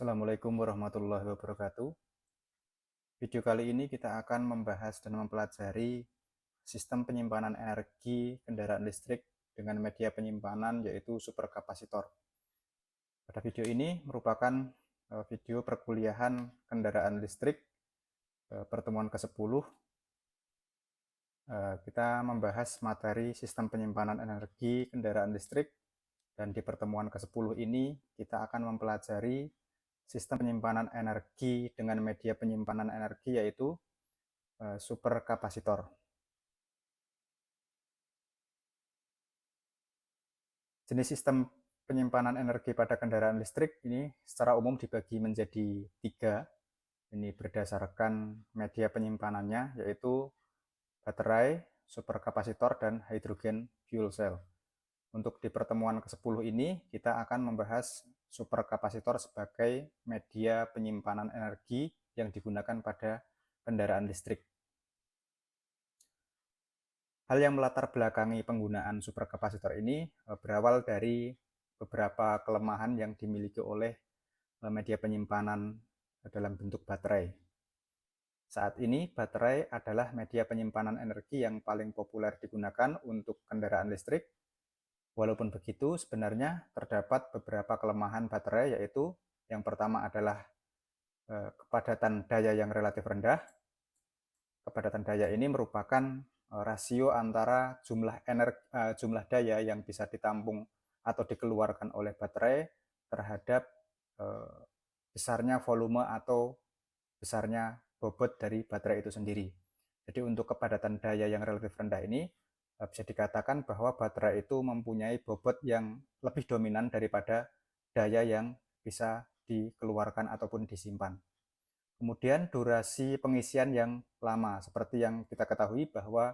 Assalamualaikum warahmatullahi wabarakatuh. Video kali ini kita akan membahas dan mempelajari sistem penyimpanan energi kendaraan listrik dengan media penyimpanan yaitu superkapasitor. Pada video ini merupakan video perkuliahan kendaraan listrik pertemuan ke-10. Kita membahas materi sistem penyimpanan energi kendaraan listrik, dan di pertemuan ke-10 ini kita akan mempelajari sistem penyimpanan energi dengan media penyimpanan energi yaitu superkapasitor. Jenis sistem penyimpanan energi pada kendaraan listrik ini secara umum dibagi menjadi 3. Ini berdasarkan media penyimpanannya yaitu baterai, superkapasitor, dan hidrogen fuel cell. Untuk di pertemuan ke-10 ini kita akan membahas superkapasitor sebagai media penyimpanan energi yang digunakan pada kendaraan listrik. Hal yang melatar belakangi penggunaan superkapasitor ini berawal dari beberapa kelemahan yang dimiliki oleh media penyimpanan dalam bentuk baterai. Saat ini baterai adalah media penyimpanan energi yang paling populer digunakan untuk kendaraan listrik. Walaupun begitu, sebenarnya terdapat beberapa kelemahan baterai, yaitu yang pertama adalah kepadatan daya yang relatif rendah. Kepadatan daya ini merupakan rasio antara jumlah daya yang bisa ditampung atau dikeluarkan oleh baterai terhadap besarnya volume atau besarnya bobot dari baterai itu sendiri. Jadi untuk kepadatan daya yang relatif rendah ini bisa dikatakan bahwa baterai itu mempunyai bobot yang lebih dominan daripada daya yang bisa dikeluarkan ataupun disimpan. Kemudian durasi pengisian yang lama, seperti yang kita ketahui bahwa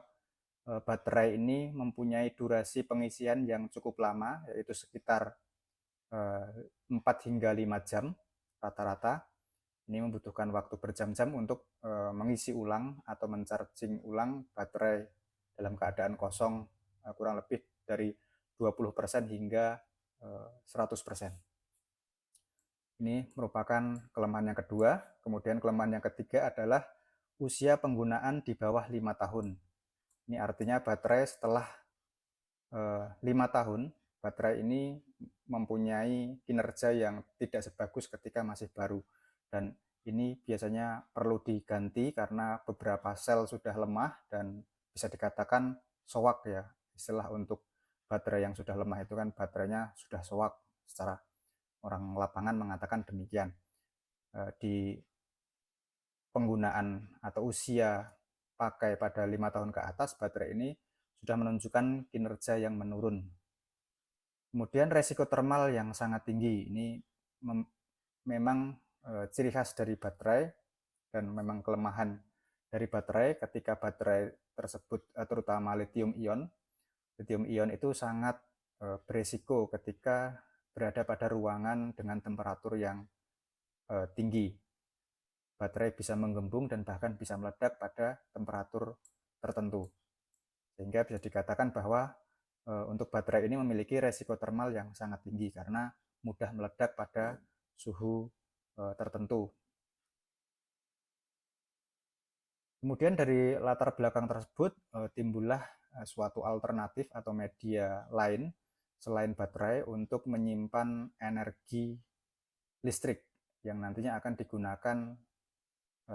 baterai ini mempunyai durasi pengisian yang cukup lama, yaitu sekitar 4 hingga 5 jam rata-rata. Ini membutuhkan waktu berjam-jam untuk mengisi ulang atau mencharging ulang baterai dalam keadaan kosong kurang lebih dari 20% hingga 100%. Ini merupakan kelemahan yang kedua. Kemudian kelemahan yang ketiga adalah usia penggunaan di bawah 5 tahun. Ini artinya baterai setelah 5 tahun, baterai ini mempunyai kinerja yang tidak sebagus ketika masih baru. Dan ini biasanya perlu diganti karena beberapa sel sudah lemah dan bisa dikatakan soak ya. Istilah untuk baterai yang sudah lemah itu kan baterainya sudah soak, secara orang lapangan mengatakan demikian. Di penggunaan atau usia pakai pada 5 tahun ke atas, baterai ini sudah menunjukkan kinerja yang menurun. Kemudian resiko termal yang sangat tinggi, ini memang ciri khas dari baterai dan memang kelemahan dari baterai. Ketika baterai tersebut terutama lithium ion itu sangat beresiko ketika berada pada ruangan dengan temperatur yang tinggi. Baterai bisa menggembung dan bahkan bisa meledak pada temperatur tertentu. Sehingga bisa dikatakan bahwa untuk baterai ini memiliki resiko termal yang sangat tinggi karena mudah meledak pada suhu tertentu. Kemudian dari latar belakang tersebut timbullah suatu alternatif atau media lain selain baterai untuk menyimpan energi listrik yang nantinya akan digunakan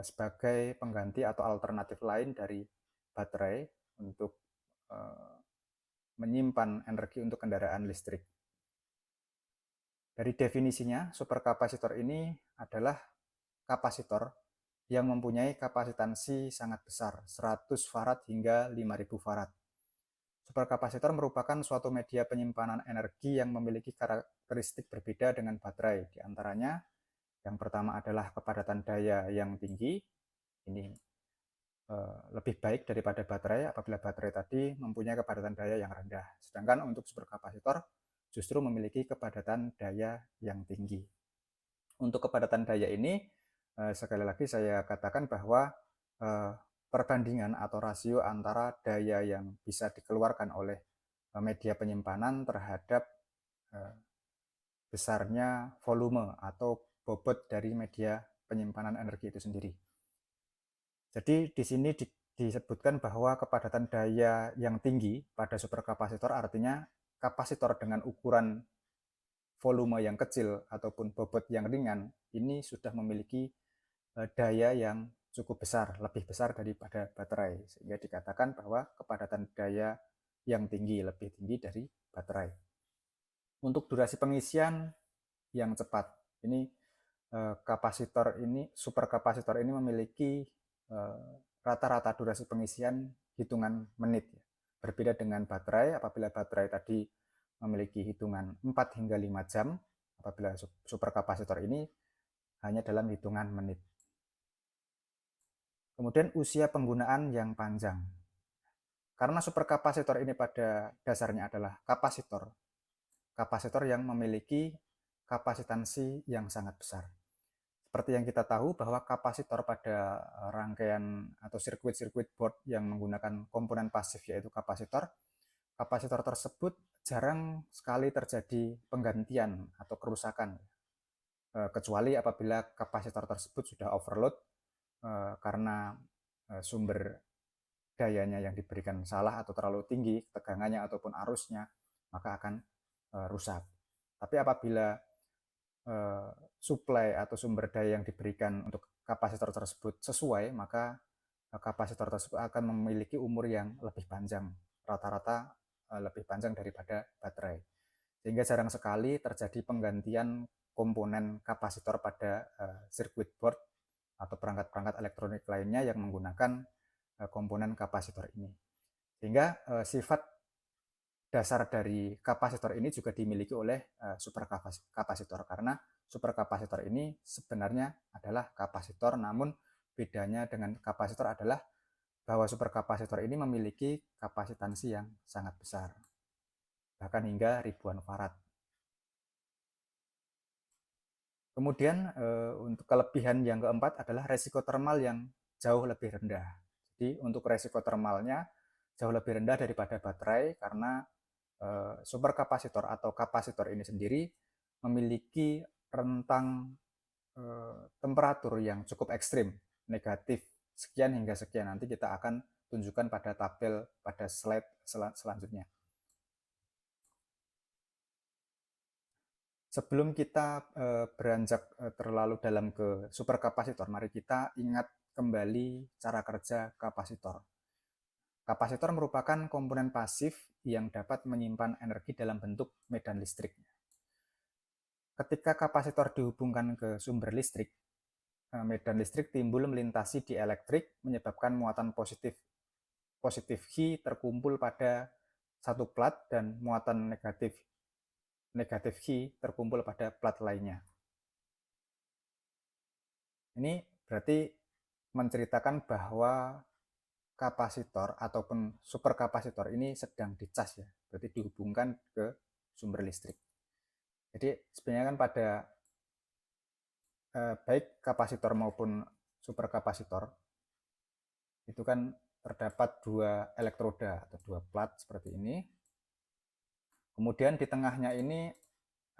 sebagai pengganti atau alternatif lain dari baterai untuk menyimpan energi untuk kendaraan listrik. Dari definisinya, superkapasitor ini adalah kapasitor yang mempunyai kapasitansi sangat besar, 100 farad hingga 5000 farad. Superkapasitor merupakan suatu media penyimpanan energi yang memiliki karakteristik berbeda dengan baterai. Di antaranya, yang pertama adalah kepadatan daya yang tinggi. Ini lebih baik daripada baterai apabila baterai tadi mempunyai kepadatan daya yang rendah. Sedangkan untuk superkapasitor justru memiliki kepadatan daya yang tinggi. Untuk kepadatan daya ini, sekali lagi saya katakan bahwa perbandingan atau rasio antara daya yang bisa dikeluarkan oleh media penyimpanan terhadap besarnya volume atau bobot dari media penyimpanan energi itu sendiri. Jadi di sini disebutkan bahwa kepadatan daya yang tinggi pada superkapasitor artinya kapasitor dengan ukuran volume yang kecil ataupun bobot yang ringan ini sudah memiliki daya yang cukup besar, lebih besar daripada baterai, sehingga dikatakan bahwa kepadatan daya yang tinggi lebih tinggi dari baterai. Untuk durasi pengisian yang cepat, ini superkapasitor ini memiliki rata-rata durasi pengisian hitungan menit. Berbeda dengan baterai, apabila baterai tadi memiliki hitungan 4 hingga 5 jam, apabila superkapasitor ini hanya dalam hitungan menit. Kemudian usia penggunaan yang panjang. Karena superkapasitor ini pada dasarnya adalah kapasitor yang memiliki kapasitansi yang sangat besar. Seperti yang kita tahu bahwa kapasitor pada rangkaian atau sirkuit-sirkuit board yang menggunakan komponen pasif yaitu kapasitor tersebut jarang sekali terjadi penggantian atau kerusakan, kecuali apabila kapasitor tersebut sudah overload karena sumber dayanya yang diberikan salah atau terlalu tinggi tegangannya ataupun arusnya, maka akan rusak. Tapi apabila supply atau sumber daya yang diberikan untuk kapasitor tersebut sesuai, maka kapasitor tersebut akan memiliki umur yang lebih panjang, rata-rata lebih panjang daripada baterai. Sehingga jarang sekali terjadi penggantian komponen kapasitor pada circuit board atau perangkat-perangkat elektronik lainnya yang menggunakan komponen kapasitor ini. Sehingga sifat dasar dari kapasitor ini juga dimiliki oleh superkapasitor, karena superkapasitor ini sebenarnya adalah kapasitor, namun bedanya dengan kapasitor adalah bahwa superkapasitor ini memiliki kapasitansi yang sangat besar, bahkan hingga ribuan farad. Kemudian untuk kelebihan yang keempat adalah resiko termal yang jauh lebih rendah. Jadi untuk resiko termalnya jauh lebih rendah daripada baterai, karena superkapasitor atau kapasitor ini sendiri memiliki rentang temperatur yang cukup ekstrim, negatif sekian hingga sekian. Nanti kita akan tunjukkan pada tabel pada slide selanjutnya. Sebelum kita beranjak terlalu dalam ke superkapasitor, mari kita ingat kembali cara kerja kapasitor. Kapasitor merupakan komponen pasif yang dapat menyimpan energi dalam bentuk medan listrik. Ketika kapasitor dihubungkan ke sumber listrik, medan listrik timbul melintasi dielektrik menyebabkan muatan positif Qi terkumpul pada satu plat dan muatan negatif Qi terkumpul pada plat lainnya. Ini berarti menceritakan bahwa kapasitor ataupun superkapasitor ini sedang dicas ya, berarti dihubungkan ke sumber listrik. Jadi sebenarnya kan pada baik kapasitor maupun superkapasitor itu kan terdapat dua elektroda atau dua plat seperti ini. Kemudian di tengahnya ini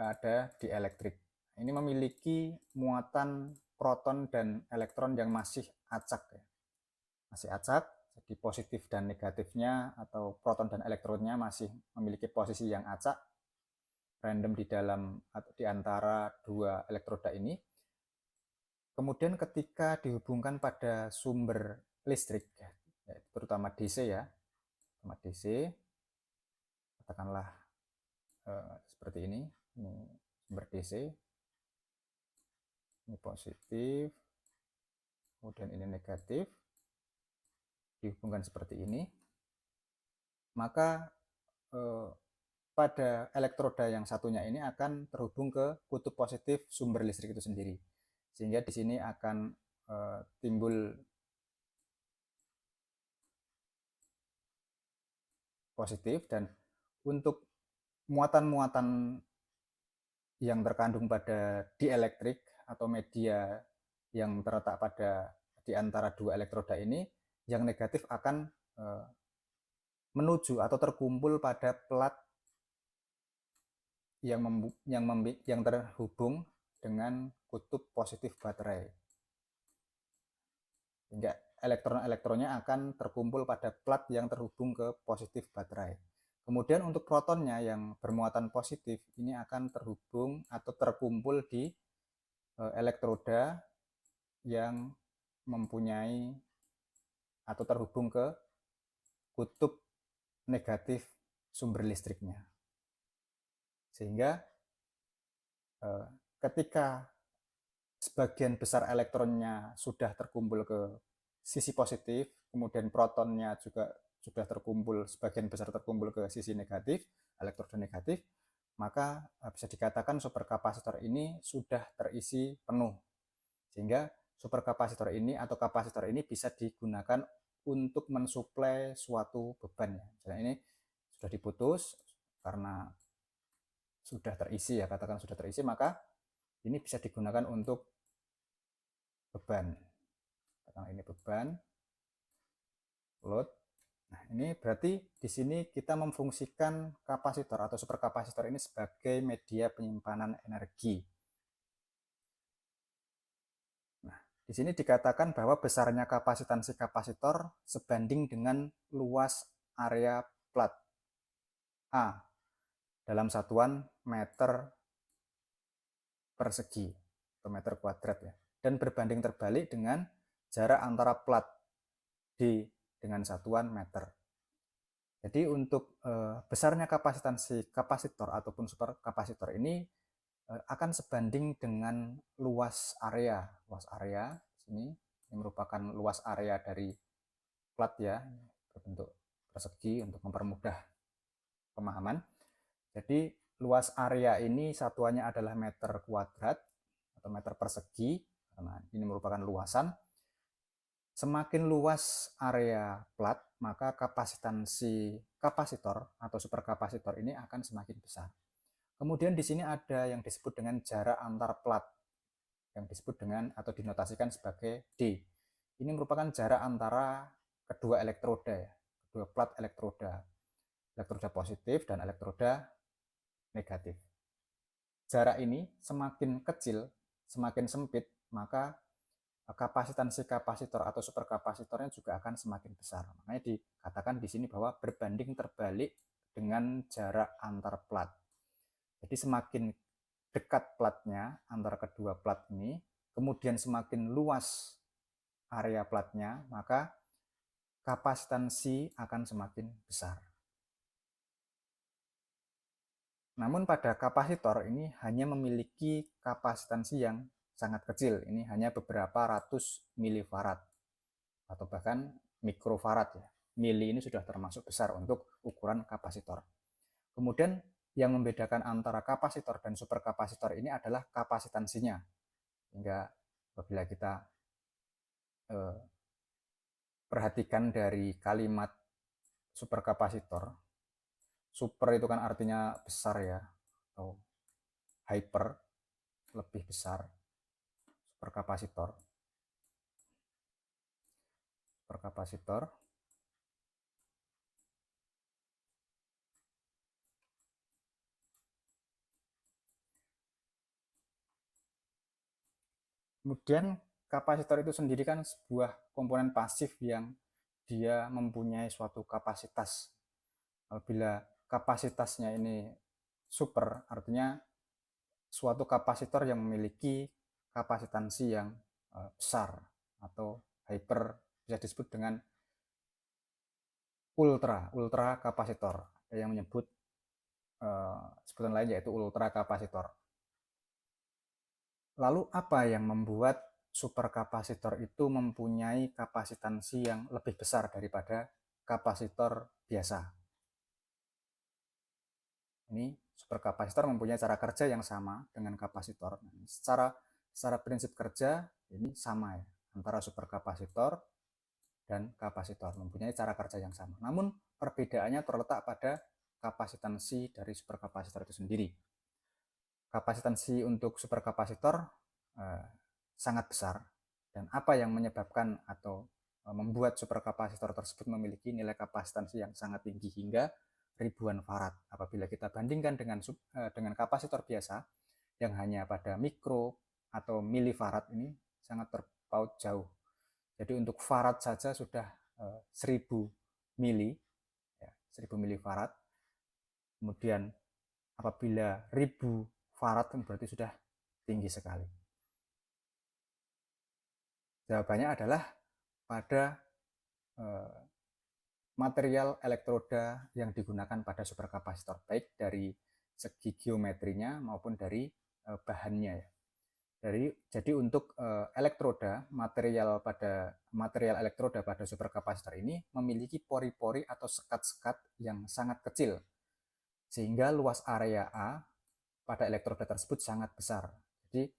ada dielektrik. Ini memiliki muatan proton dan elektron yang masih acak ya. Masih acak. Jadi positif dan negatifnya atau proton dan elektronnya masih memiliki posisi yang acak, random di dalam atau di antara dua elektroda ini. Kemudian ketika dihubungkan pada sumber listrik, terutama DC ya, terutama DC, katakanlah seperti ini sumber DC, ini positif, kemudian ini negatif, dihubungkan seperti ini, maka pada elektroda yang satunya ini akan terhubung ke kutub positif sumber listrik itu sendiri, sehingga di sini akan timbul positif. Dan untuk muatan-muatan yang terkandung pada dielektrik atau media yang terletak pada di antara dua elektroda ini, yang negatif akan menuju atau terkumpul pada plat yang terhubung dengan kutub positif baterai. Sehingga elektron-elektronnya akan terkumpul pada plat yang terhubung ke positif baterai. Kemudian untuk protonnya yang bermuatan positif ini akan terhubung atau terkumpul di elektroda yang mempunyai atau terhubung ke kutub negatif sumber listriknya. Sehingga ketika sebagian besar elektronnya sudah terkumpul ke sisi positif, kemudian protonnya juga sudah terkumpul, sebagian besar terkumpul ke sisi negatif, elektroda negatif, maka bisa dikatakan superkapasitor ini sudah terisi penuh. Sehingga superkapasitor ini atau kapasitor ini bisa digunakan untuk mensuplai suatu beban. Misalnya ini sudah diputus karena sudah terisi, ya katakan sudah terisi, maka ini bisa digunakan untuk beban. Katakan ini beban, load. Nah, ini berarti di sini kita memfungsikan kapasitor atau superkapasitor ini sebagai media penyimpanan energi. Nah, di sini dikatakan bahwa besarnya kapasitansi kapasitor sebanding dengan luas area plat A dalam satuan meter persegi atau meter kuadrat ya, dan berbanding terbalik dengan jarak antara plat D dengan satuan meter. Jadi untuk besarnya kapasitansi kapasitor ataupun superkapasitor ini akan sebanding dengan luas area. Luas area ini merupakan luas area dari plat ya, berbentuk persegi untuk mempermudah pemahaman. Jadi luas area ini satuannya adalah meter kuadrat atau meter persegi, karena ini merupakan luasan. Semakin luas area plat, maka kapasitansi kapasitor atau superkapasitor ini akan semakin besar. Kemudian di sini ada yang disebut dengan jarak antar plat, yang disebut dengan atau dinotasikan sebagai D. Ini merupakan jarak antara kedua elektroda ya, kedua plat elektroda, elektroda positif dan elektroda negatif. Jarak ini semakin kecil, semakin sempit, maka kapasitansi kapasitor atau superkapasitornya juga akan semakin besar. Makanya dikatakan di sini bahwa berbanding terbalik dengan jarak antar plat. Jadi semakin dekat platnya antara kedua plat ini, kemudian semakin luas area platnya, maka kapasitansi akan semakin besar. Namun pada kapasitor ini hanya memiliki kapasitansi yang sangat kecil. Ini hanya beberapa ratus milifarad atau bahkan mikrofarad ya. Mili ini sudah termasuk besar untuk ukuran kapasitor. Kemudian yang membedakan antara kapasitor dan superkapasitor ini adalah kapasitansinya. Hingga apabila kita perhatikan dari kalimat superkapasitor, super itu kan artinya besar ya, atau hyper, lebih besar. Superkapasitor kemudian kapasitor itu sendiri kan sebuah komponen pasif yang dia mempunyai suatu kapasitas. Apabila kapasitasnya ini super, artinya suatu kapasitor yang memiliki kapasitansi yang besar atau hyper, bisa disebut dengan ultra kapasitor. Ada yang menyebut sebutan lain yaitu ultra kapasitor. Lalu apa yang membuat superkapasitor itu mempunyai kapasitansi yang lebih besar daripada kapasitor biasa? Ini superkapasitor mempunyai cara kerja yang sama dengan kapasitor. Secara prinsip kerja ini sama ya, antara superkapasitor dan kapasitor mempunyai cara kerja yang sama. Namun perbedaannya terletak pada kapasitansi dari superkapasitor itu sendiri. Kapasitansi untuk superkapasitor sangat besar, dan apa yang menyebabkan atau membuat superkapasitor tersebut memiliki nilai kapasitansi yang sangat tinggi hingga ribuan farad. Apabila kita bandingkan dengan kapasitor biasa yang hanya pada mikro atau milifarad ini sangat terpaut jauh. Jadi untuk farad saja sudah 1000 mili, ya, 1000 milifarad. Kemudian apabila 1000 farad kan berarti sudah tinggi sekali. Jawabannya adalah pada material elektroda yang digunakan pada superkapasitor, baik dari segi geometrinya maupun dari bahannya ya. Jadi untuk elektroda, material elektroda pada superkapasitor ini memiliki pori-pori atau sekat-sekat yang sangat kecil, sehingga luas area A pada elektroda tersebut sangat besar. Jadi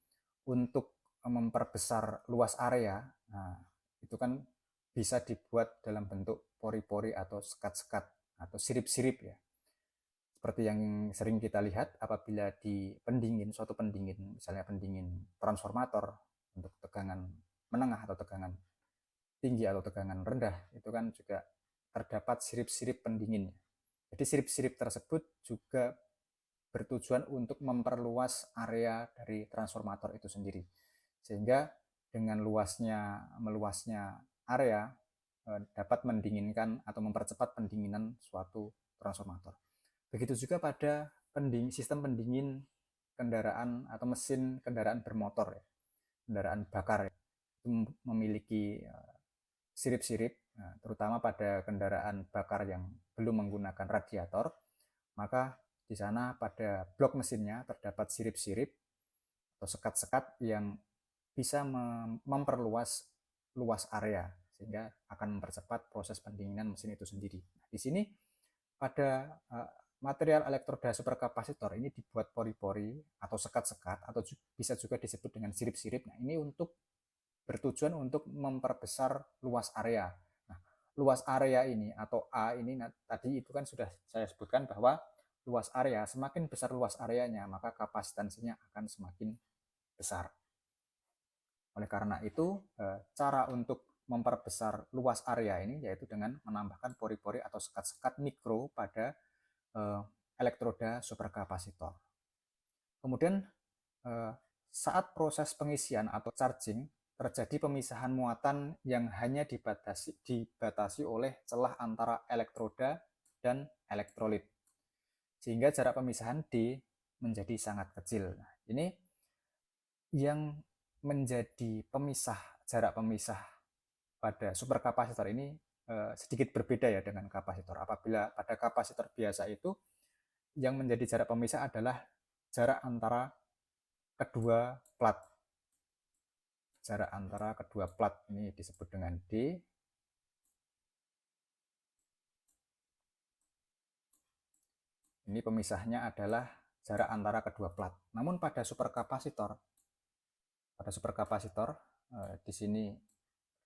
untuk memperbesar luas area, nah, itu kan bisa dibuat dalam bentuk pori-pori atau sekat-sekat atau sirip-sirip ya. Seperti yang sering kita lihat apabila di pendingin, suatu pendingin, misalnya pendingin transformator untuk tegangan menengah atau tegangan tinggi atau tegangan rendah, itu kan juga terdapat sirip-sirip pendinginnya. Jadi sirip-sirip tersebut juga bertujuan untuk memperluas area dari transformator itu sendiri. Sehingga dengan meluasnya area dapat mendinginkan atau mempercepat pendinginan suatu transformator. Begitu juga pada sistem pendingin kendaraan atau mesin kendaraan bermotor, ya, kendaraan bakar, ya, itu memiliki sirip-sirip, terutama pada kendaraan bakar yang belum menggunakan radiator, maka di sana pada blok mesinnya terdapat sirip-sirip atau sekat-sekat yang bisa memperluas luas area sehingga akan mempercepat proses pendinginan mesin itu sendiri. Nah, di sini pada material elektroda superkapasitor ini dibuat pori-pori atau sekat-sekat atau bisa juga disebut dengan sirip-sirip. Nah, ini untuk bertujuan untuk memperbesar luas area. Nah, luas area ini atau A ini tadi itu kan sudah saya sebutkan bahwa luas area, semakin besar luas areanya, maka kapasitansinya akan semakin besar. Oleh karena itu, cara untuk memperbesar luas area ini yaitu dengan menambahkan pori-pori atau sekat-sekat mikro pada elektroda superkapasitor. Kemudian saat proses pengisian atau charging terjadi pemisahan muatan yang hanya dibatasi oleh celah antara elektroda dan elektrolit, sehingga jarak pemisahan D menjadi sangat kecil. Nah, ini yang menjadi jarak pemisah pada superkapasitor ini sedikit berbeda ya dengan kapasitor. Apabila pada kapasitor biasa itu yang menjadi jarak pemisah adalah jarak antara kedua plat. Jarak antara kedua plat ini disebut dengan D. Ini pemisahnya adalah jarak antara kedua plat. Namun pada superkapasitor di sini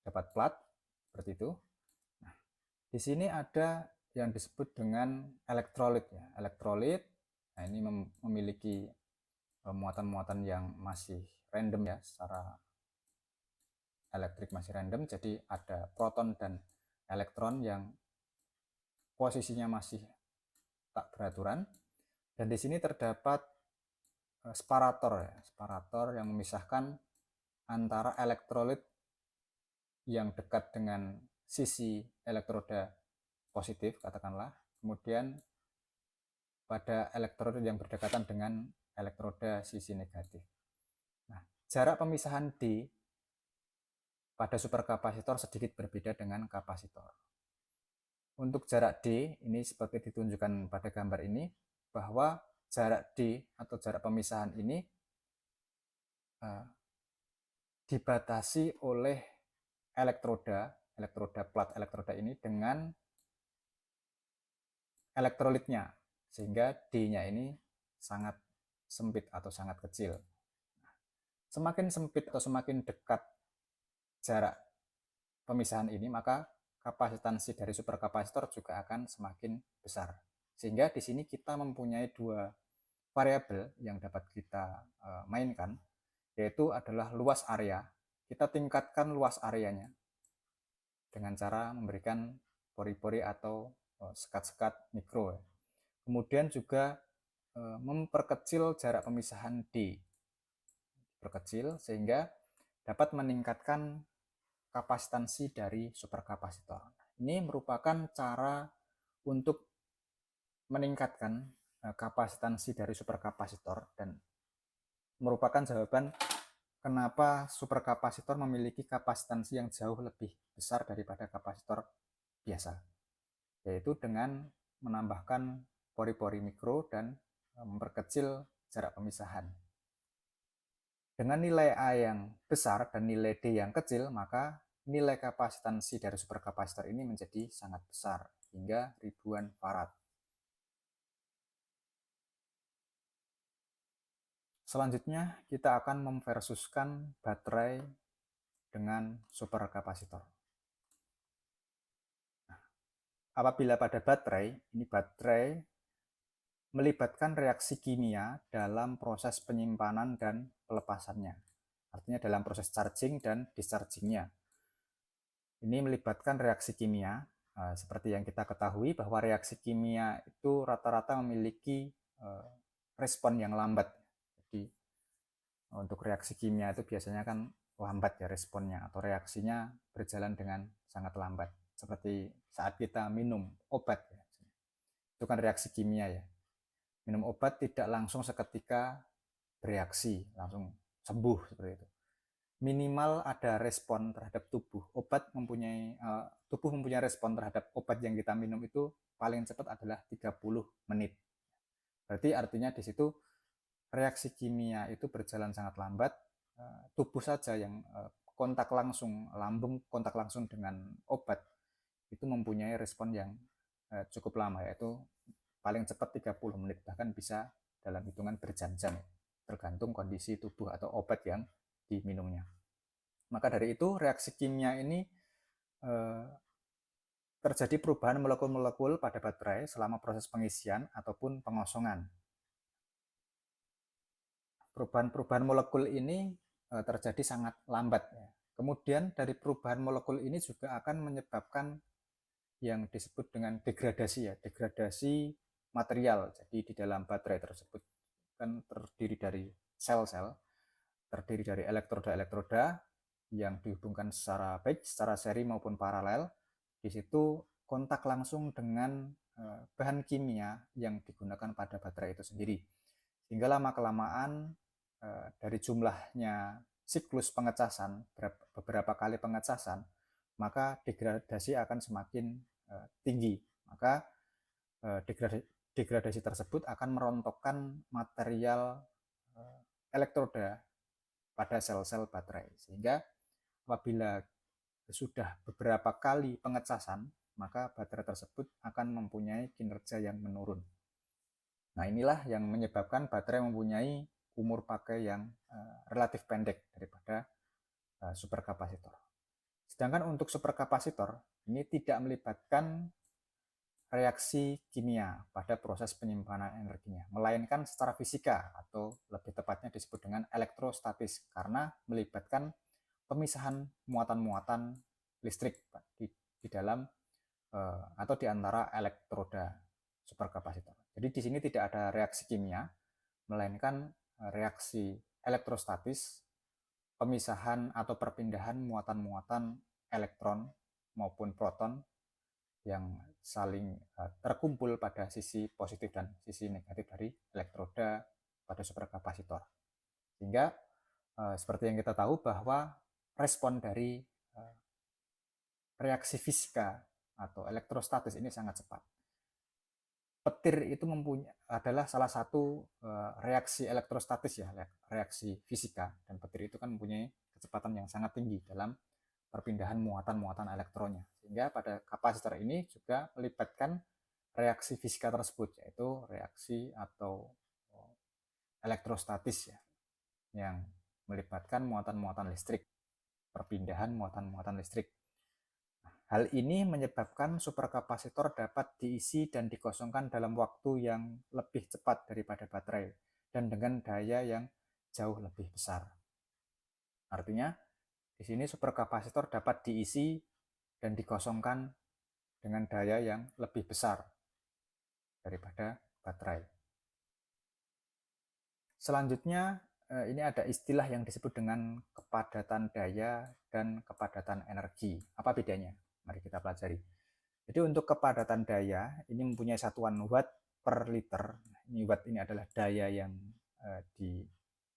dapat plat seperti itu. Nah, di sini ada yang disebut dengan elektrolit ya. Elektrolit, nah ini memiliki muatan-muatan yang masih random ya, secara elektrik masih random, jadi ada proton dan elektron yang posisinya masih tak beraturan. Dan di sini terdapat separator ya, separator yang memisahkan antara elektrolit yang dekat dengan sisi elektroda positif katakanlah, kemudian pada elektrolit yang berdekatan dengan elektroda sisi negatif. Nah, jarak pemisahan D pada superkapasitor sedikit berbeda dengan kapasitor. Untuk jarak D, ini seperti ditunjukkan pada gambar ini, bahwa jarak D atau jarak pemisahan ini dibatasi oleh elektroda plat elektroda ini dengan elektrolitnya, sehingga D-nya ini sangat sempit atau sangat kecil. Semakin sempit atau semakin dekat jarak pemisahan ini, maka kapasitansi dari superkapasitor juga akan semakin besar. Sehingga di sini kita mempunyai dua variabel yang dapat kita mainkan, yaitu adalah luas area. Kita tingkatkan luas areanya dengan cara memberikan pori-pori atau sekat-sekat mikro. Kemudian juga memperkecil jarak pemisahan D. berkecil sehingga dapat meningkatkan kapasitansi dari superkapasitor. Ini merupakan cara untuk meningkatkan kapasitansi dari superkapasitor dan merupakan jawaban kenapa superkapasitor memiliki kapasitansi yang jauh lebih besar daripada kapasitor biasa, yaitu dengan menambahkan pori-pori mikro dan memperkecil jarak pemisahan. Dengan nilai A yang besar dan nilai D yang kecil, maka nilai kapasitansi dari superkapasitor ini menjadi sangat besar, hingga ribuan farad. Selanjutnya, kita akan memversuskan baterai dengan superkapasitor. Nah, apabila pada baterai, ini baterai melibatkan reaksi kimia dalam proses penyimpanan dan pelepasannya. Artinya dalam proses charging dan discharging-nya. Ini melibatkan reaksi kimia, seperti yang kita ketahui bahwa reaksi kimia itu rata-rata memiliki respon yang lambat. Jadi untuk reaksi kimia itu biasanya kan lambat ya responnya, atau reaksinya berjalan dengan sangat lambat. Seperti saat kita minum obat ya. Itu kan reaksi kimia ya. Minum obat tidak langsung seketika bereaksi, langsung sembuh seperti itu. Minimal ada respon terhadap tubuh. Tubuh mempunyai respon terhadap obat yang kita minum itu paling cepat adalah 30 menit. Berarti artinya di situ reaksi kimia itu berjalan sangat lambat. Tubuh saja yang kontak langsung, lambung kontak langsung dengan obat itu mempunyai respon yang cukup lama, yaitu paling cepat 30 menit, bahkan bisa dalam hitungan berjam-jam, tergantung kondisi tubuh atau obat yang diminumnya. Maka dari itu reaksi kimia ini terjadi perubahan molekul-molekul pada baterai selama proses pengisian ataupun pengosongan. Perubahan-perubahan molekul ini terjadi sangat lambat. Kemudian dari perubahan molekul ini juga akan menyebabkan yang disebut dengan degradasi ya, degradasi material. Jadi di dalam baterai tersebut kan terdiri dari sel-sel, terdiri dari elektroda-elektroda yang dihubungkan secara baik secara seri maupun paralel. Di situ kontak langsung dengan bahan kimia yang digunakan pada baterai itu sendiri. Sehingga lama-kelamaan dari jumlahnya siklus pengecasan, beberapa kali pengecasan, maka degradasi akan semakin tinggi. Maka degradasi tersebut akan merontokkan material elektroda pada sel-sel baterai. Sehingga apabila sudah beberapa kali pengecasan, maka baterai tersebut akan mempunyai kinerja yang menurun. Nah, inilah yang menyebabkan baterai mempunyai umur pakai yang relatif pendek daripada superkapasitor. Sedangkan untuk superkapasitor ini tidak melibatkan reaksi kimia pada proses penyimpanan energinya, melainkan secara fisika atau lebih tepatnya disebut dengan elektrostatis, karena melibatkan pemisahan muatan-muatan listrik di dalam atau di antara elektroda superkapasitor. Jadi di sini tidak ada reaksi kimia, melainkan reaksi elektrostatis, pemisahan atau perpindahan muatan-muatan elektron maupun proton yang saling terkumpul pada sisi positif dan sisi negatif dari elektroda pada superkapasitor. Sehingga seperti yang kita tahu bahwa respon dari reaksi fisika atau elektrostatis ini sangat cepat. Petir itu adalah salah satu reaksi elektrostatis ya, reaksi fisika, dan petir itu kan mempunyai kecepatan yang sangat tinggi dalam perpindahan muatan-muatan elektronnya. Sehingga pada kapasitor ini juga melibatkan reaksi fisika tersebut, yaitu reaksi atau elektrostatis ya, yang melibatkan muatan-muatan listrik, perpindahan muatan-muatan listrik. Hal ini menyebabkan superkapasitor dapat diisi dan dikosongkan dalam waktu yang lebih cepat daripada baterai dan dengan daya yang jauh lebih besar. Artinya, di sini superkapasitor dapat diisi dan dikosongkan dengan daya yang lebih besar daripada baterai. Selanjutnya, ini ada istilah yang disebut dengan kepadatan daya dan kepadatan energi. Apa bedanya? Mari kita pelajari. Jadi untuk kepadatan daya ini mempunyai satuan watt per liter. Ini watt ini adalah daya yang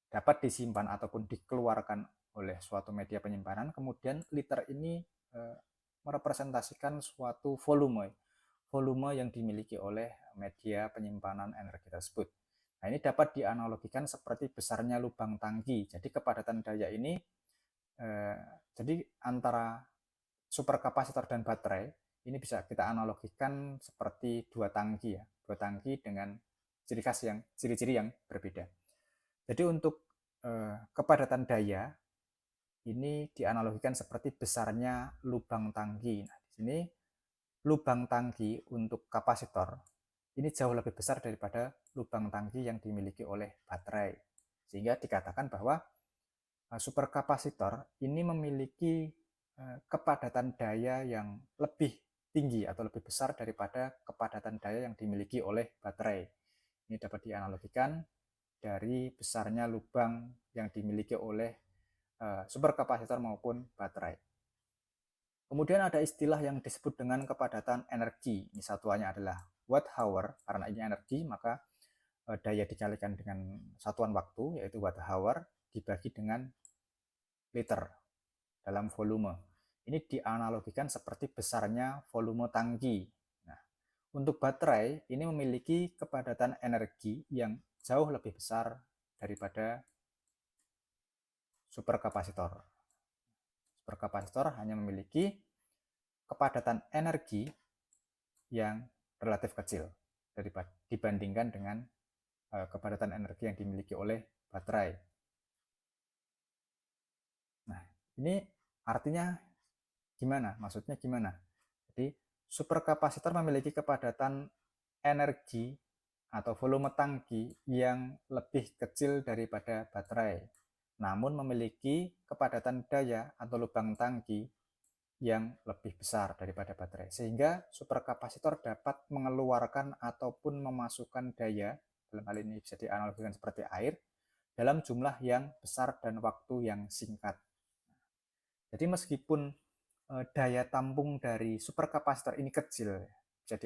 dapat disimpan ataupun dikeluarkan oleh suatu media penyimpanan. Kemudian liter ini merepresentasikan suatu volume yang dimiliki oleh media penyimpanan energi tersebut. Nah, ini dapat dianalogikan seperti besarnya lubang tangki. Jadi kepadatan daya ini jadi antara superkapasitor dan baterai ini bisa kita analogikan seperti dua tangki ya, dua tangki dengan ciri-ciri yang berbeda. Jadi untuk kepadatan daya ini dianalogikan seperti besarnya lubang tangki. Nah, di sini lubang tangki untuk kapasitor ini jauh lebih besar daripada lubang tangki yang dimiliki oleh baterai. Sehingga dikatakan bahwa superkapasitor ini memiliki kepadatan daya yang lebih tinggi atau lebih besar daripada kepadatan daya yang dimiliki oleh baterai. Ini dapat dianalogikan dari besarnya lubang yang dimiliki oleh superkapasitor maupun baterai. Kemudian ada istilah yang disebut dengan kepadatan energi. Ini satuannya adalah watt hour. Karena ini energi, maka daya dikalikan dengan satuan waktu, yaitu watt hour, dibagi dengan liter dalam volume. Ini dianalogikan seperti besarnya volume tangki. Nah, untuk baterai, ini memiliki kepadatan energi yang jauh lebih besar daripada superkapasitor. Superkapasitor hanya memiliki kepadatan energi yang relatif kecil dibandingkan dengan kepadatan energi yang dimiliki oleh baterai. Nah, ini artinya gimana? Maksudnya gimana? Jadi, superkapasitor memiliki kepadatan energi atau volume tangki yang lebih kecil daripada baterai, namun memiliki kepadatan daya atau lubang tangki yang lebih besar daripada baterai, sehingga superkapasitor dapat mengeluarkan ataupun memasukkan daya, dalam hal ini bisa dianalogikan seperti air, dalam jumlah yang besar dan waktu yang singkat. Jadi meskipun daya tampung dari superkapasitor ini kecil, bisa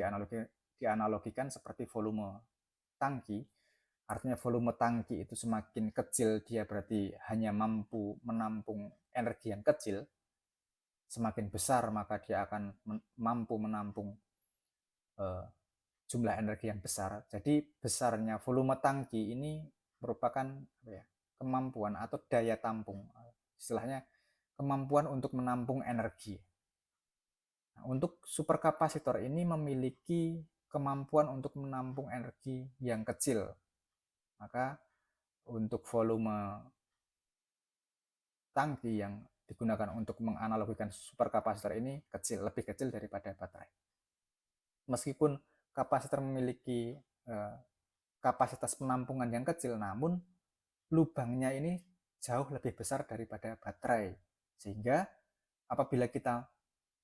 dianalogikan seperti volume tangki. Artinya volume tangki itu semakin kecil, dia berarti hanya mampu menampung energi yang kecil. Semakin besar maka dia akan mampu menampung jumlah energi yang besar. Jadi besarnya volume tangki ini merupakan kemampuan atau daya tampung. Istilahnya kemampuan untuk menampung energi. Nah, untuk superkapasitor ini memiliki kemampuan untuk menampung energi yang kecil. Maka untuk volume tangki yang digunakan untuk menganalogikan superkapasitor ini lebih kecil daripada baterai. Meskipun kapasitor memiliki kapasitas penampungan yang kecil, namun lubangnya ini jauh lebih besar daripada baterai. Sehingga apabila kita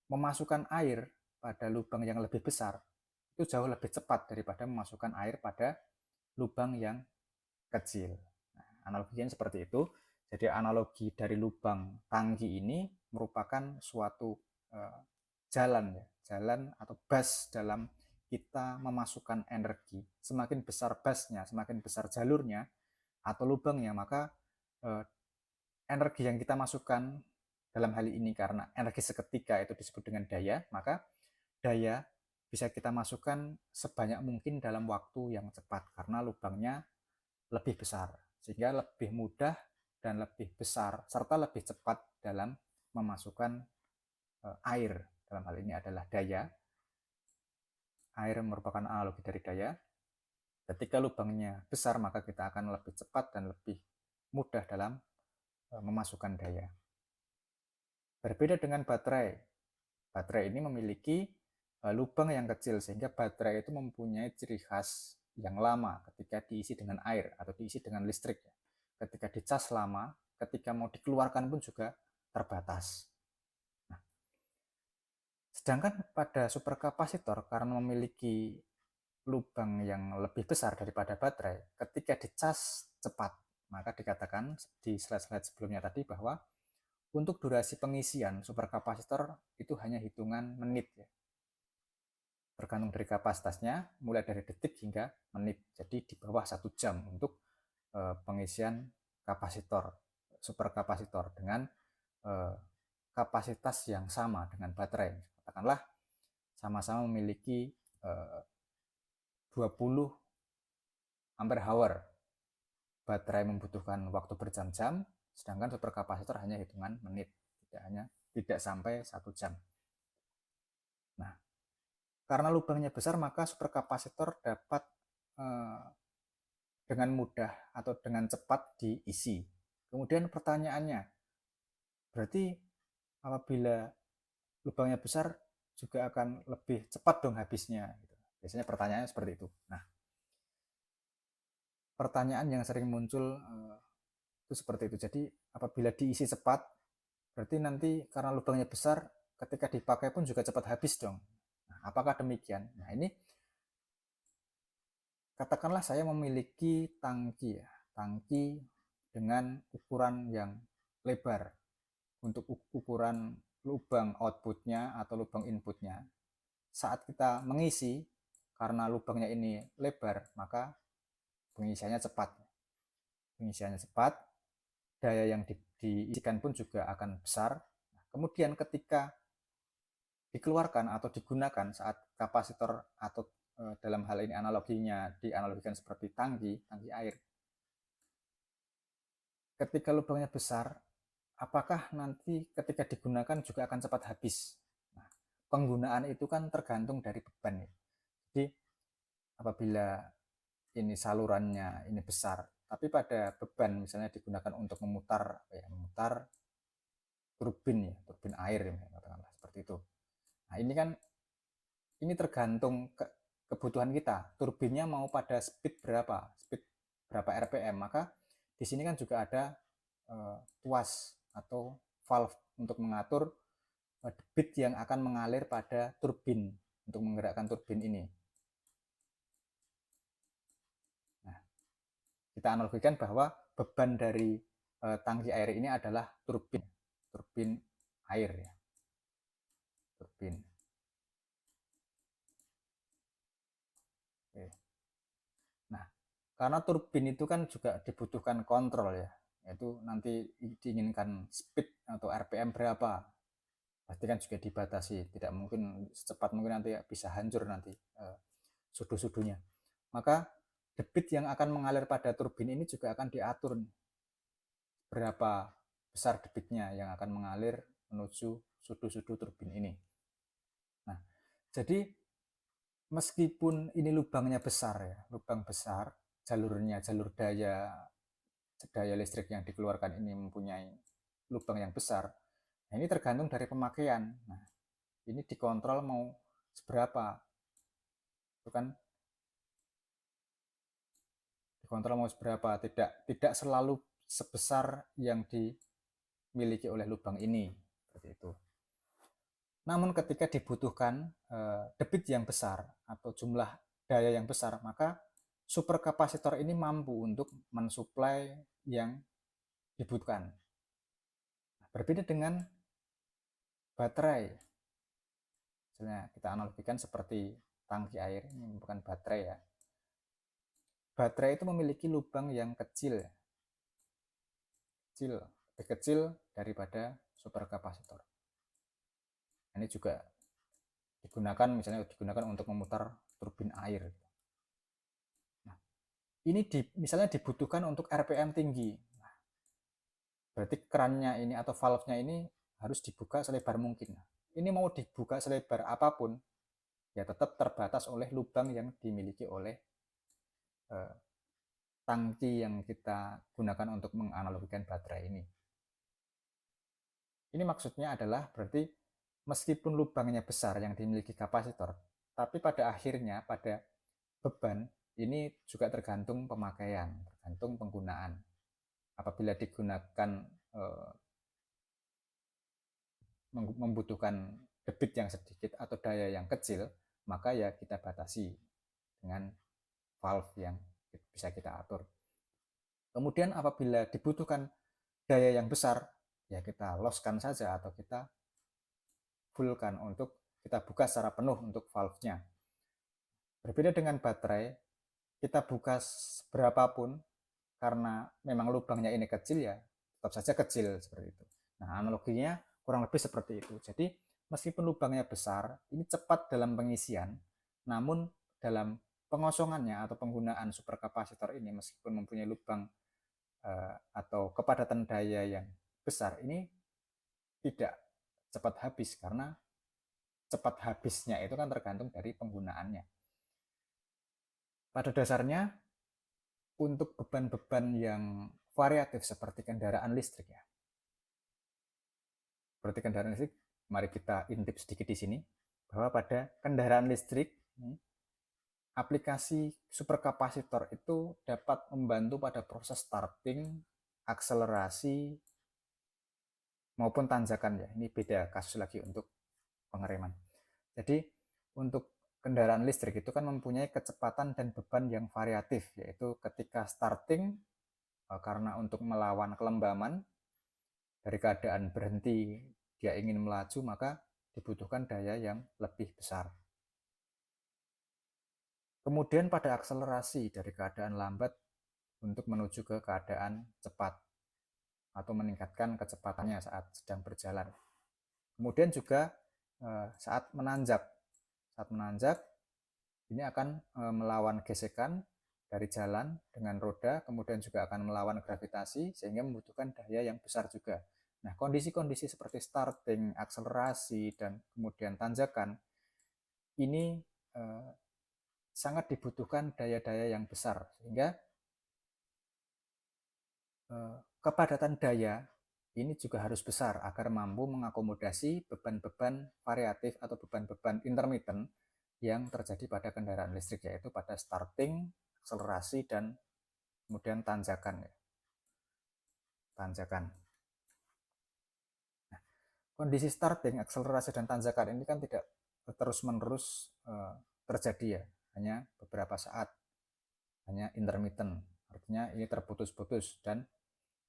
memasukkan air pada lubang yang lebih besar, itu jauh lebih cepat daripada memasukkan air pada lubang yang kecil. Nah, analoginya seperti itu. Jadi analogi dari lubang tangki ini merupakan suatu jalan atau bus dalam kita memasukkan energi. Semakin besar busnya, semakin besar jalurnya atau lubangnya, maka energi yang kita masukkan dalam hal ini, karena energi seketika itu disebut dengan daya, maka daya bisa kita masukkan sebanyak mungkin dalam waktu yang cepat karena lubangnya lebih besar, sehingga lebih mudah dan lebih besar serta lebih cepat dalam memasukkan air. Dalam hal ini adalah daya. Air merupakan analogi dari daya. Ketika lubangnya besar, maka kita akan lebih cepat dan lebih mudah dalam memasukkan daya. Berbeda dengan baterai. Baterai ini memiliki lubang yang kecil, sehingga baterai itu mempunyai ciri khas yang lama ketika diisi dengan air atau diisi dengan listrik. Ketika dicas lama, ketika mau dikeluarkan pun juga terbatas. Nah, sedangkan pada superkapasitor, karena memiliki lubang yang lebih besar daripada baterai, ketika dicas cepat, maka dikatakan di slide-slide sebelumnya tadi bahwa untuk durasi pengisian superkapasitor itu hanya hitungan menit ya. Tergantung dari kapasitasnya, mulai dari detik hingga menit. Jadi di bawah 1 jam untuk pengisian kapasitor, superkapasitor dengan kapasitas yang sama dengan baterai. Katakanlah sama-sama memiliki 20 ampere hour. Baterai membutuhkan waktu berjam-jam, sedangkan superkapasitor hanya hitungan menit, tidak sampai 1 jam. Nah, karena lubangnya besar, maka superkapasitor dapat dengan mudah atau dengan cepat diisi. Kemudian pertanyaannya, berarti apabila lubangnya besar juga akan lebih cepat dong habisnya. Biasanya pertanyaannya seperti itu. Nah, pertanyaan yang sering muncul itu seperti itu. Jadi apabila diisi cepat, berarti nanti karena lubangnya besar, ketika dipakai pun juga cepat habis dong. Nah, apakah demikian? Nah, ini katakanlah saya memiliki tangki ya, tangki dengan ukuran yang lebar untuk ukuran lubang outputnya atau lubang inputnya. Saat kita mengisi, karena lubangnya ini lebar, maka pengisiannya cepat. Pengisiannya cepat, daya yang diisikan pun juga akan besar. Kemudian ketika dikeluarkan atau digunakan saat kapasitor atau dalam hal ini analoginya dianalogikan seperti tangki air. Ketika lubangnya besar, apakah nanti ketika digunakan juga akan cepat habis? Nah, penggunaan itu kan tergantung dari beban. Jadi apabila ini salurannya ini besar, tapi pada beban misalnya digunakan untuk memutar turbin ya, turbin air ya, katakanlah seperti itu. Nah, ini tergantung kebutuhan kita. Turbinnya mau pada speed berapa RPM, maka di sini kan juga ada tuas atau valve untuk mengatur debit yang akan mengalir pada turbin untuk menggerakkan turbin ini. Nah, kita analogikan bahwa beban dari tangki air ini adalah turbin air ya. Turbin. Oke. Nah, karena turbin itu kan juga dibutuhkan kontrol ya, yaitu nanti diinginkan speed atau RPM berapa, pasti kan juga dibatasi, tidak mungkin secepat mungkin nanti bisa hancur nanti sudu-sudunya. Maka debit yang akan mengalir pada turbin ini juga akan diatur berapa besar debitnya yang akan mengalir menuju sudu-sudu turbin ini. Nah, jadi meskipun ini lubangnya besar ya, lubang besar, jalur daya listrik yang dikeluarkan ini mempunyai lubang yang besar. Nah, ini tergantung dari pemakaian. Nah, ini dikontrol mau seberapa. Itu kan dikontrol mau seberapa, tidak selalu sebesar yang dimiliki oleh lubang ini, seperti itu. Namun ketika dibutuhkan debit yang besar atau jumlah daya yang besar, maka superkapasitor ini mampu untuk mensuplai yang dibutuhkan. Berbeda dengan baterai. Misalnya kita analogikan seperti tangki air, ini bukan baterai ya. Baterai itu memiliki lubang yang kecil, lebih kecil daripada superkapasitor. Ini juga digunakan untuk memutar turbin air. Nah, ini misalnya dibutuhkan untuk RPM tinggi. Nah, berarti kerannya ini atau valve-nya ini harus dibuka selebar mungkin. Nah, ini mau dibuka selebar apapun, ya tetap terbatas oleh lubang yang dimiliki oleh tangki yang kita gunakan untuk menganalogikan baterai ini. Ini maksudnya adalah berarti meskipun lubangnya besar yang dimiliki kapasitor, tapi pada akhirnya pada beban ini juga tergantung pemakaian, tergantung penggunaan. Apabila digunakan membutuhkan debit yang sedikit atau daya yang kecil, maka ya kita batasi dengan valve yang bisa kita atur. Kemudian apabila dibutuhkan daya yang besar, ya kita loskan saja atau kita fullkan untuk kita buka secara penuh untuk valve-nya. Berbeda dengan baterai, kita buka berapapun karena memang lubangnya ini kecil ya tetap saja kecil seperti itu. Nah, analoginya kurang lebih seperti itu. Jadi meskipun lubangnya besar, ini cepat dalam pengisian, namun dalam pengosongannya atau penggunaan superkapasitor ini meskipun mempunyai lubang atau kepadatan daya yang besar, ini tidak cepat habis karena cepat habisnya itu kan tergantung dari penggunaannya. Pada dasarnya untuk beban-beban yang variatif seperti kendaraan listrik ya. Seperti kendaraan listrik, mari kita intip sedikit di sini bahwa pada kendaraan listrik aplikasi superkapasitor itu dapat membantu pada proses starting, akselerasi maupun tanjakan ya. Ini beda kasus lagi untuk pengereman. Jadi untuk kendaraan listrik itu kan mempunyai kecepatan dan beban yang variatif, yaitu ketika starting karena untuk melawan kelembaman dari keadaan berhenti dia ingin melaju, maka dibutuhkan daya yang lebih besar. Kemudian pada akselerasi dari keadaan lambat untuk menuju ke keadaan cepat atau meningkatkan kecepatannya saat sedang berjalan. Kemudian juga saat menanjak. Saat menanjak ini akan melawan gesekan dari jalan dengan roda, kemudian juga akan melawan gravitasi sehingga membutuhkan daya yang besar juga. Nah, kondisi-kondisi seperti starting, akselerasi, dan kemudian tanjakan ini sangat dibutuhkan daya-daya yang besar sehingga kepadatan daya ini juga harus besar agar mampu mengakomodasi beban-beban variatif atau beban-beban intermittent yang terjadi pada kendaraan listrik, yaitu pada starting, akselerasi, dan kemudian tanjakan. Nah, kondisi starting, akselerasi, dan tanjakan ini kan tidak terus-menerus terjadi ya, hanya beberapa saat, hanya intermittent, artinya ini terputus-putus dan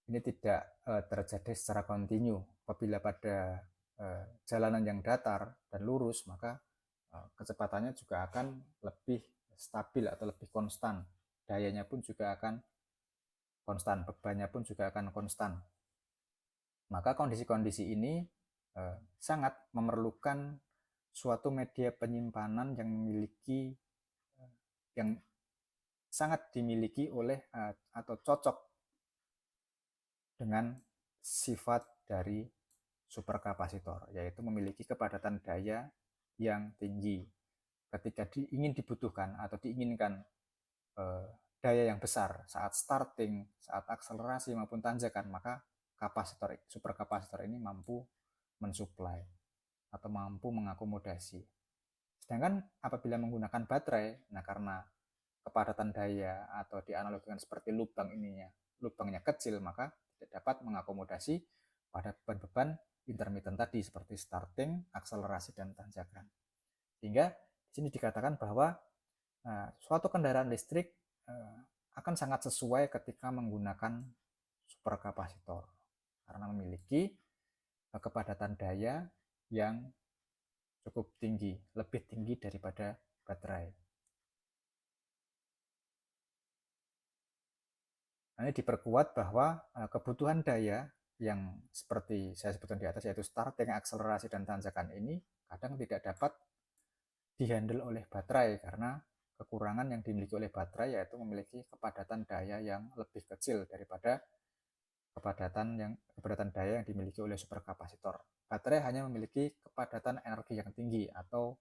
ini tidak terjadi secara kontinu. Apabila pada jalanan yang datar dan lurus, maka kecepatannya juga akan lebih stabil atau lebih konstan. Dayanya pun juga akan konstan, bebannya pun juga akan konstan. Maka kondisi-kondisi ini sangat memerlukan suatu media penyimpanan yang memiliki yang sangat dimiliki oleh atau cocok dengan sifat dari superkapasitor, yaitu memiliki kepadatan daya yang tinggi. Ketika ingin dibutuhkan atau diinginkan daya yang besar saat starting, saat akselerasi maupun tanjakan, maka superkapasitor ini mampu mensuplai atau mampu mengakomodasi. Sedangkan apabila menggunakan baterai, nah karena kepadatan daya atau dianalogikan seperti lubangnya kecil, maka tidak dapat mengakomodasi pada beban-beban intermittent tadi seperti starting, akselerasi, dan tanjakan. Sehingga di sini dikatakan bahwa suatu kendaraan listrik akan sangat sesuai ketika menggunakan superkapasitor karena memiliki kepadatan daya yang cukup tinggi, lebih tinggi daripada baterai. Nah, ini diperkuat bahwa kebutuhan daya yang seperti saya sebutkan di atas, yaitu starting, akselerasi, dan tanjakan ini kadang tidak dapat dihandle oleh baterai karena kekurangan yang dimiliki oleh baterai yaitu memiliki kepadatan daya yang lebih kecil daripada kepadatan daya yang dimiliki oleh superkapasitor. Baterai hanya memiliki kepadatan energi yang tinggi atau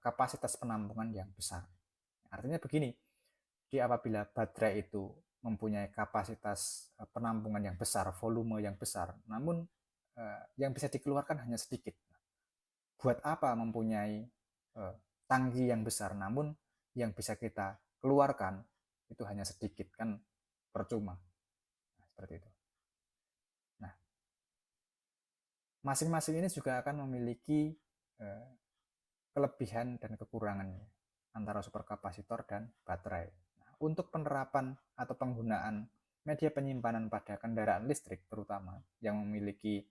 kapasitas penampungan yang besar. Artinya begini, jadi apabila baterai itu mempunyai kapasitas penampungan yang besar, volume yang besar, namun yang bisa dikeluarkan hanya sedikit. Buat apa mempunyai tangki yang besar, namun yang bisa kita keluarkan itu hanya sedikit, kan percuma. Nah, seperti itu. Nah, masing-masing ini juga akan memiliki kelebihan dan kekurangannya antara superkapasitor dan baterai. Nah, untuk penerapan atau penggunaan media penyimpanan pada kendaraan listrik terutama yang memiliki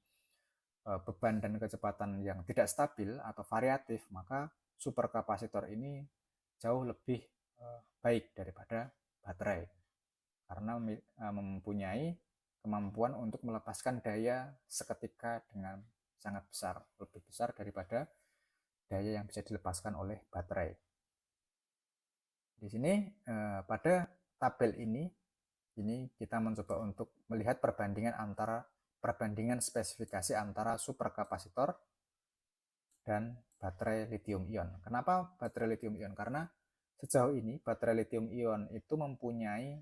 beban dan kecepatan yang tidak stabil atau variatif, maka superkapasitor ini jauh lebih baik daripada baterai karena mempunyai kemampuan untuk melepaskan daya seketika dengan sangat besar, lebih besar daripada daya yang bisa dilepaskan oleh baterai. Di sini pada tabel ini kita mencoba untuk melihat perbandingan spesifikasi antara superkapasitor dan baterai lithium ion. Kenapa baterai lithium ion? Karena sejauh ini baterai lithium ion itu mempunyai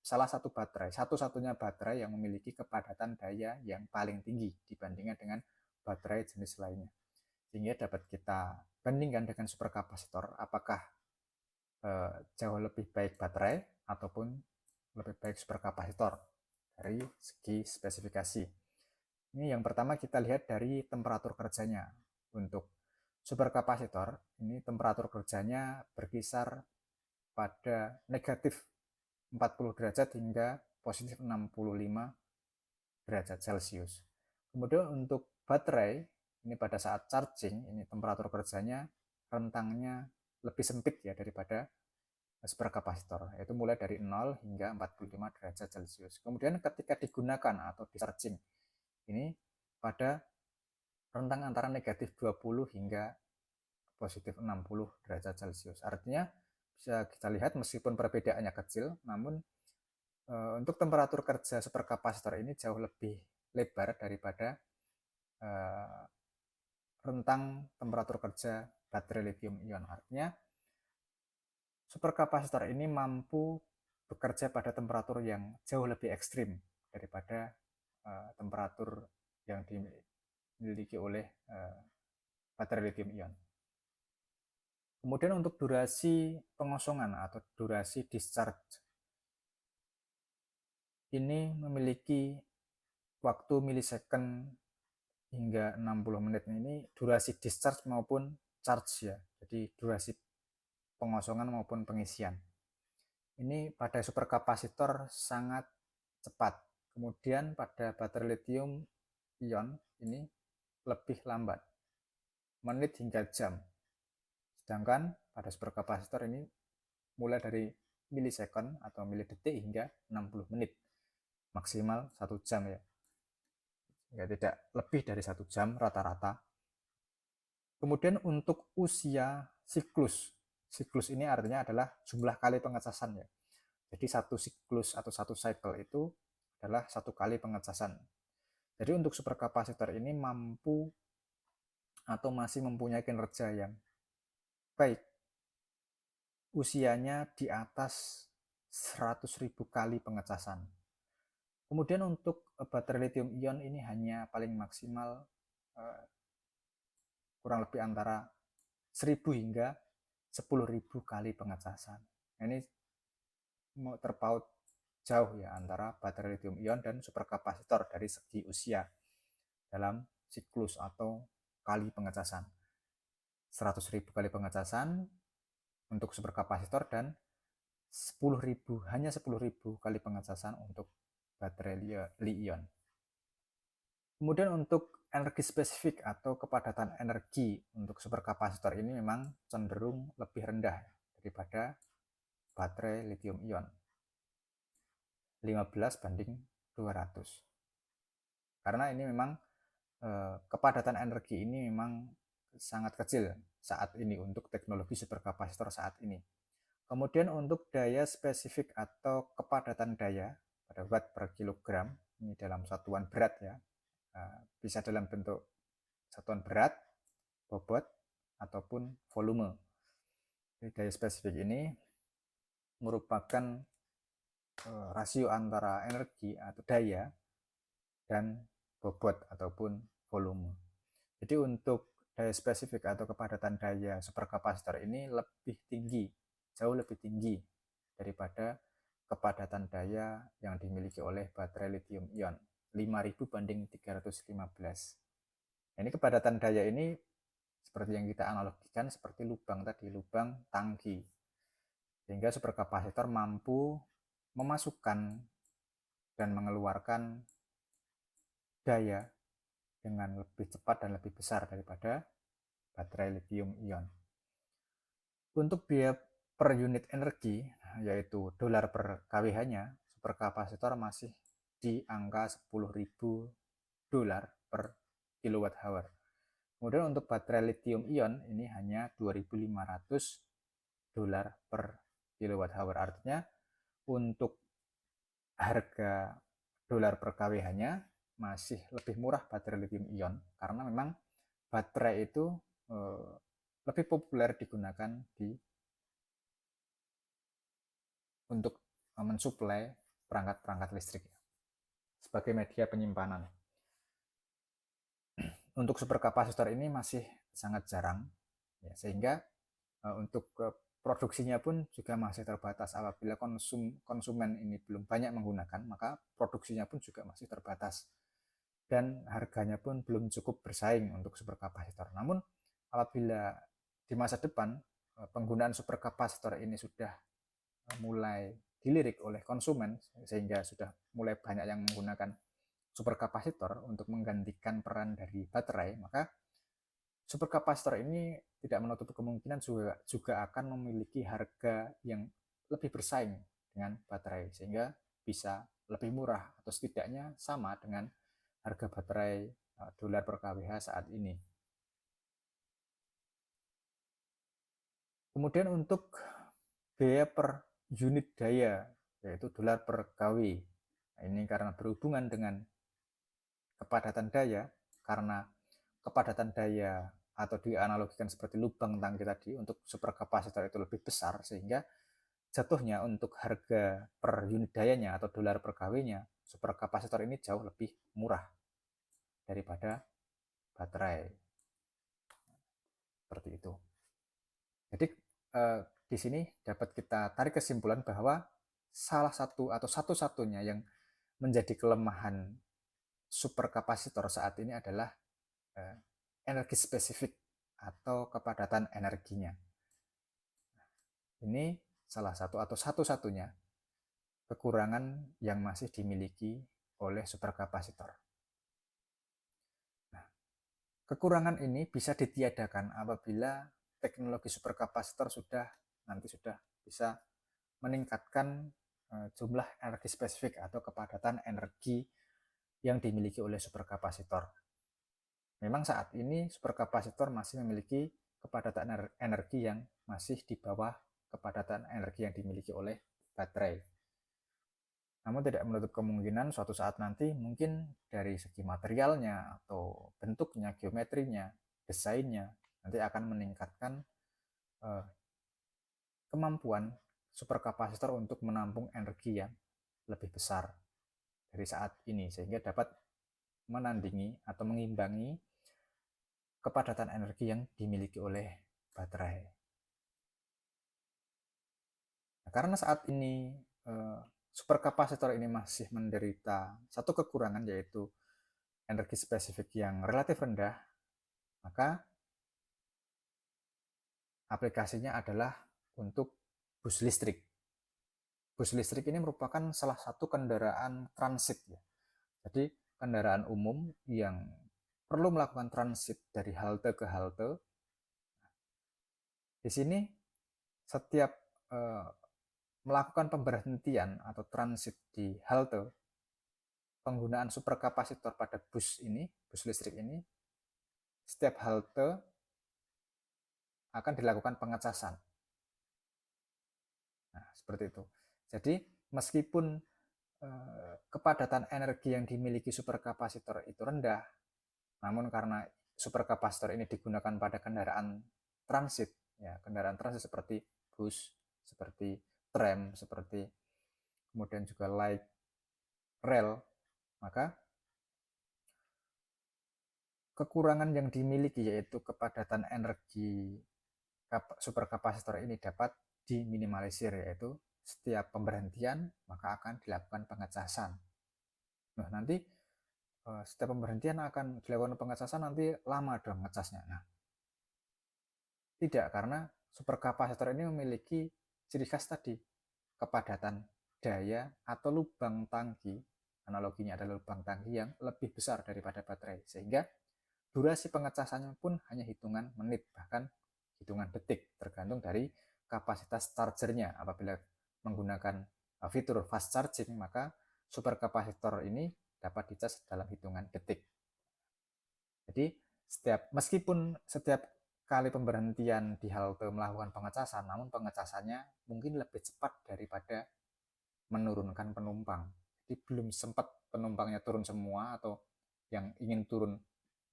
salah satu baterai, satu-satunya baterai yang memiliki kepadatan daya yang paling tinggi dibandingkan dengan baterai jenis lainnya. Sehingga dapat kita bandingkan dengan superkapasitor, apakah jauh lebih baik baterai ataupun lebih baik superkapasitor dari segi spesifikasi. Ini yang pertama kita lihat dari temperatur kerjanya. Untuk superkapasitor ini temperatur kerjanya berkisar pada negatif 40 derajat hingga positif 65 derajat Celcius. Kemudian untuk baterai ini pada saat charging ini temperatur kerjanya rentangnya lebih sempit ya daripada superkapasitor, yaitu mulai dari 0 hingga 45 derajat Celcius. Kemudian ketika digunakan atau di charging, ini pada rentang antara negatif 20 hingga positif 60 derajat Celcius. Artinya bisa kita lihat meskipun perbedaannya kecil, namun untuk temperatur kerja superkapasitor ini jauh lebih lebar daripada rentang temperatur kerja baterai lithium ion. Artinya superkapasitor ini mampu bekerja pada temperatur yang jauh lebih ekstrim daripada temperatur yang dimiliki oleh baterai lithium ion. Kemudian untuk durasi pengosongan atau durasi discharge ini memiliki waktu milisecond hingga 60 menit. Ini durasi discharge maupun charge ya. Jadi durasi pengosongan maupun pengisian. Ini pada superkapasitor sangat cepat. Kemudian pada baterai lithium ion ini lebih lambat, menit hingga jam. Sedangkan pada superkapasitor ini mulai dari milisekon atau milidetik hingga 60 menit, maksimal 1 jam ya. Ya tidak lebih dari 1 jam rata-rata. Kemudian untuk usia siklus. Siklus ini artinya adalah jumlah kali pengecasan ya. Jadi satu siklus atau satu cycle itu adalah satu kali pengecasan. Jadi untuk superkapasitor ini mampu atau masih mempunyai kinerja yang baik. Usianya di atas 100.000 kali pengecasan. Kemudian untuk baterai lithium ion ini hanya paling maksimal kurang lebih antara 1.000 hingga 10.000 kali pengecasan. Ini mau terpaut jauh ya antara baterai lithium ion dan superkapasitor dari segi usia dalam siklus atau kali pengecasan. 100.000 kali pengecasan untuk superkapasitor dan 10.000 hanya 10.000 kali pengecasan untuk baterai li-ion. Kemudian untuk energi spesifik atau kepadatan energi untuk superkapasitor ini memang cenderung lebih rendah daripada baterai lithium ion. 15 banding 200. Karena ini memang kepadatan energi ini memang sangat kecil saat ini untuk teknologi superkapasitor saat ini. Kemudian untuk daya spesifik atau kepadatan daya pada watt per kilogram ini dalam satuan berat ya, bisa dalam bentuk satuan berat, bobot ataupun volume. Jadi daya spesifik ini merupakan rasio antara energi atau daya dan bobot ataupun volume. Jadi untuk daya spesifik atau kepadatan daya superkapasitor ini lebih tinggi, jauh lebih tinggi daripada kepadatan daya yang dimiliki oleh baterai lithium ion, 5000 banding 315. Ini kepadatan daya ini seperti yang kita analogikan seperti lubang tadi, lubang tangki. Sehingga superkapasitor mampu memasukkan dan mengeluarkan daya dengan lebih cepat dan lebih besar daripada baterai lithium ion. Untuk biaya per unit energi, yaitu dolar per kWh-nya, superkapasitor masih di angka 10.000 dolar per kilowatt hour. Kemudian untuk baterai lithium ion ini hanya 2.500 dolar per kilowatt hour. Artinya untuk harga dolar per kWh-nya masih lebih murah baterai lithium ion karena memang baterai itu lebih populer digunakan untuk mensuplai perangkat-perangkat listrik sebagai media penyimpanan. Untuk superkapasitor ini masih sangat jarang, ya, sehingga untuk produksinya pun juga masih terbatas. Apabila konsumen ini belum banyak menggunakan, maka produksinya pun juga masih terbatas dan harganya pun belum cukup bersaing untuk superkapasitor. Namun apabila di masa depan penggunaan superkapasitor ini sudah mulai dilirik oleh konsumen sehingga sudah mulai banyak yang menggunakan superkapasitor untuk menggantikan peran dari baterai, maka superkapasitor ini tidak menutup kemungkinan juga akan memiliki harga yang lebih bersaing dengan baterai sehingga bisa lebih murah atau setidaknya sama dengan harga baterai dolar per kWh saat ini. Kemudian untuk biaya per unit daya yaitu dolar per kW. Nah, ini karena berhubungan dengan kepadatan daya, karena kepadatan daya atau dianalogikan seperti lubang tangki tadi untuk superkapasitor itu lebih besar sehingga jatuhnya untuk harga per unit dayanya atau dolar per kW-nya superkapasitor ini jauh lebih murah daripada baterai. Seperti itu. Jadi di sini dapat kita tarik kesimpulan bahwa salah satu atau satu-satunya yang menjadi kelemahan superkapasitor saat ini adalah energi spesifik atau kepadatan energinya. Ini salah satu atau satu-satunya kekurangan yang masih dimiliki oleh superkapasitor. Nah, kekurangan ini bisa ditiadakan apabila teknologi superkapasitor nanti sudah bisa meningkatkan jumlah energi spesifik atau kepadatan energi yang dimiliki oleh superkapasitor. Memang saat ini superkapasitor masih memiliki kepadatan energi yang masih di bawah kepadatan energi yang dimiliki oleh baterai. Namun tidak menutup kemungkinan suatu saat nanti mungkin dari segi materialnya atau bentuknya, geometrinya, desainnya nanti akan meningkatkan kemampuan superkapasitor untuk menampung energi yang lebih besar dari saat ini sehingga dapat menandingi atau mengimbangi kepadatan energi yang dimiliki oleh baterai. Nah, karena saat ini superkapasitor ini masih menderita satu kekurangan yaitu energi spesifik yang relatif rendah, maka aplikasinya adalah untuk bus listrik. Bus listrik ini merupakan salah satu kendaraan transit ya. Jadi kendaraan umum yang perlu melakukan transit dari halte ke halte. Di sini setiap melakukan pemberhentian atau transit di halte, penggunaan superkapasitor pada bus listrik ini, setiap halte akan dilakukan pengecasan. Nah, seperti itu. Jadi meskipun kepadatan energi yang dimiliki superkapasitor itu rendah, namun karena superkapasitor ini digunakan pada kendaraan transit, ya kendaraan transit seperti bus, seperti tram, seperti kemudian juga light rail, maka kekurangan yang dimiliki yaitu kepadatan energi superkapasitor ini dapat diminimalisir, yaitu setiap pemberhentian maka akan dilakukan pengecasan. Nah, nanti setiap pemberhentian akan dilakukan pengecasan, nanti lama dong ngecasnya. Nah, tidak, karena superkapasitor ini memiliki ciri khas tadi, kepadatan daya atau lubang tangki analoginya adalah lubang tangki yang lebih besar daripada baterai, sehingga durasi pengecasannya pun hanya hitungan menit, bahkan hitungan detik, tergantung dari kapasitas chargernya. Apabila menggunakan fitur fast charging, maka superkapasitor ini dapat dicas dalam hitungan detik. Jadi meskipun setiap kali pemberhentian di halte melakukan pengecasan, namun pengecasannya mungkin lebih cepat daripada menurunkan penumpang. Jadi belum sempat penumpangnya turun semua, atau yang ingin turun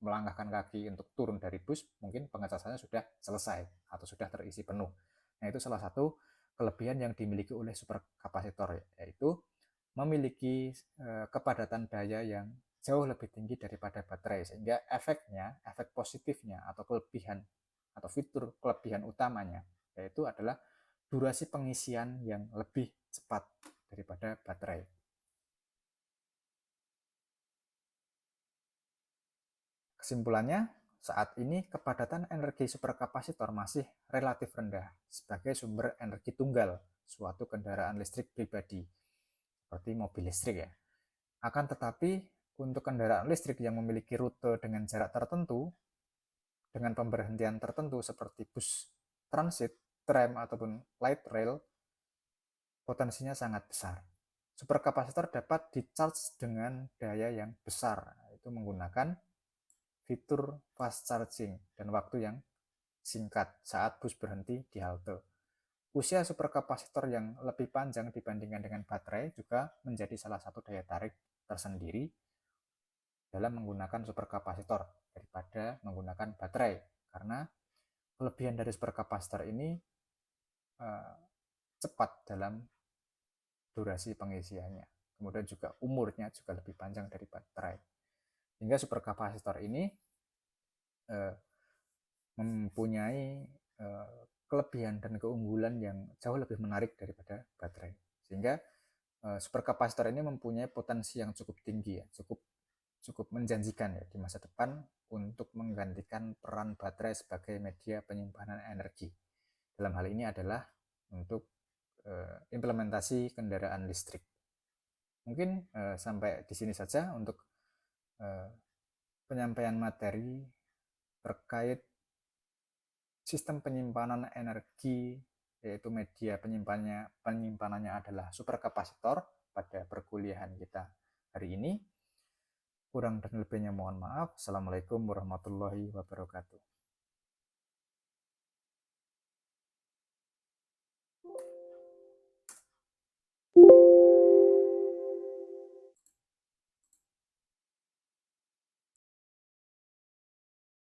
melangkahkan kaki untuk turun dari bus, mungkin pengecasannya sudah selesai atau sudah terisi penuh. Nah, itu salah satu kelebihan yang dimiliki oleh superkapasitor, yaitu memiliki kepadatan daya yang jauh lebih tinggi daripada baterai, sehingga efek positifnya atau kelebihan atau fitur kelebihan utamanya yaitu adalah durasi pengisian yang lebih cepat daripada baterai. Kesimpulannya, saat ini kepadatan energi superkapasitor masih relatif rendah sebagai sumber energi tunggal suatu kendaraan listrik pribadi, seperti mobil listrik ya. Akan tetapi, untuk kendaraan listrik yang memiliki rute dengan jarak tertentu, dengan pemberhentian tertentu seperti bus transit, tram, ataupun light rail, potensinya sangat besar. Superkapasitor dapat di-charge dengan daya yang besar, yaitu menggunakan fitur fast charging dan waktu yang singkat saat bus berhenti di halte. Usia superkapasitor yang lebih panjang dibandingkan dengan baterai juga menjadi salah satu daya tarik tersendiri dalam menggunakan superkapasitor daripada menggunakan baterai, karena kelebihan dari superkapasitor ini cepat dalam durasi pengisiannya. Kemudian juga umurnya juga lebih panjang dari baterai. Hingga superkapasitor ini mempunyai kelebihan dan keunggulan yang jauh lebih menarik daripada baterai. Sehingga superkapasitor ini mempunyai potensi yang cukup tinggi ya, cukup menjanjikan ya di masa depan untuk menggantikan peran baterai sebagai media penyimpanan energi. Dalam hal ini adalah untuk implementasi kendaraan listrik. Mungkin sampai di sini saja untuk penyampaian materi terkait sistem penyimpanan energi, yaitu media penyimpanannya adalah superkapasitor pada perkuliahan kita hari ini. Kurang dan lebihnya mohon maaf. Assalamualaikum warahmatullahi wabarakatuh.